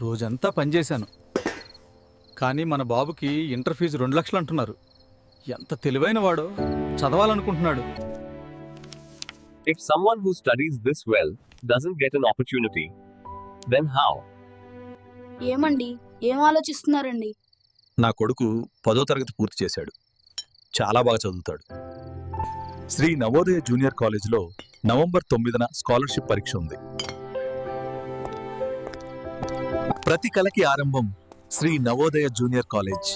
రోజంతా పనిచేశాను, కానీ మన బాబుకి ఇంటర్ ఫీజు 2 లక్షలు అంటున్నారు. ఎంత తెలివైన వాడో, చదవాలనుకుంటున్నాడు. If someone who studies this well doesn't get an opportunity, then how? ఏమండి, ఏం ఆలోచిస్తున్నారండి? నా కొడుకు 10వ తరగతి పూర్తి చేశాడు. చాలా బాగా చదువుతాడు. శ్రీ నవోదయ జూనియర్ కాలేజీలో నవంబర్ 9న స్కాలర్షిప్ పరీక్ష ఉంది. ప్రతి కళకి ఆరంభం శ్రీ నవోదయ జూనియర్ కాలేజ్.